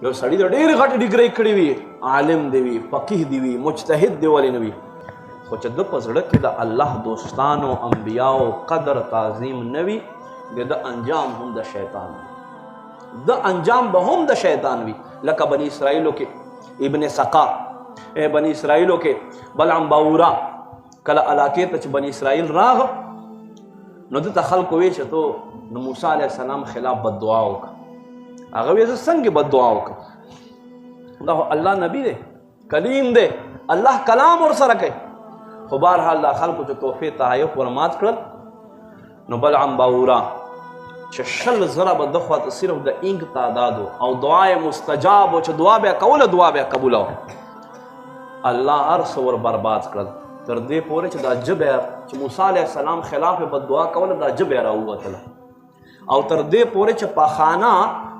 یو سړی د ډېرې غټې ډګرۍ کړې وي، عالم دی وي، فقیه دی وي، مجتهد دی ولې نه وي، خو چې ده په زړه کې د الله دوستانو انبیاو قدر تعظیم نه وي، د ده انجام هم د شیطان وي، د انجام به هم د شیطان وي. لکه بني اسرائیلو کې ابن سقا، بني اسرائیلو کې بلعم باورا کله علاقې ته چې بني اسرائیل راغ نو دته خلکو وی چې تو نو موسی علیه السلام خلاف بد دعا وکړه. هغه وی زه څنګه بد دعا وکړم؟ دا الله نبی دی، کلیم دی، الله کلام ورسره کوي. خو بهرحال دا خلکو چې تحفې تحایف ورمات کړل نو بلعم باورا چې 100 زره به ده خواته صرف د اینګ تعداد او دعا یې مستجاب و چې دعا به یې کوله دعا به یې قبوله وه. الله هر څه ور برباد کړل تر دې پورې چې دا ژبه چې موسی علیه السلام خلاف بد دعا کوله دا ژبه یې راووتله، او تر دې پورې چې پاخانه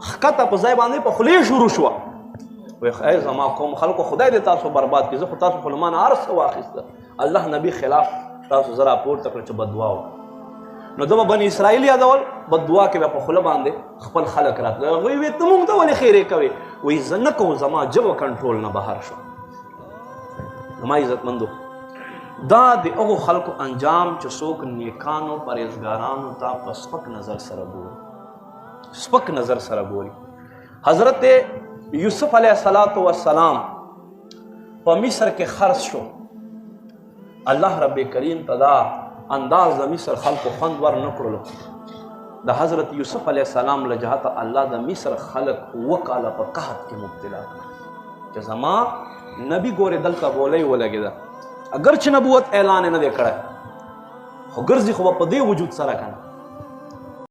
ښکته په ځای باندې په خولې شروع شوه. وایي ای زما قوم خلکو خدای دې تاسو برباد کړي، زه خو تاسو خو له ما نه هر څه واخیسته، الله نبي خلاف تاسو زه راپورته کړه چې بد دعا وکړه. نو ده به بني اسرائیل یادول، بد دعا کې به په خوله باندې خپل خلک راتله. هغوی وایي ته مونږ ته ولې خیرې کوې؟ وایي زه نه کوم، زما ژبه کنټرول نه بهر شو. زما عزتمندو دا د هغو خلکو انجام چې څوک نیکانو پرهیزګارانو ته په سپک نظر سره ګوري، سپک نظر سره ګوري. حضرت یوسف علیه السلام په مصر کې خرڅ شو. الله رب کریم ته دا انداز د مصر خلکو خوند ور نه کړلو. د حضرت یوسف علیه السلام له جهته الله د مصر خلک 7 کاله په قحط کې مبتلا کړل چې زما نبی ګورې دلته بولی ولګېده، اگر چې نبوت اعلان یې نه دی کړی خو ګرځي خو په دې وجود سره که نه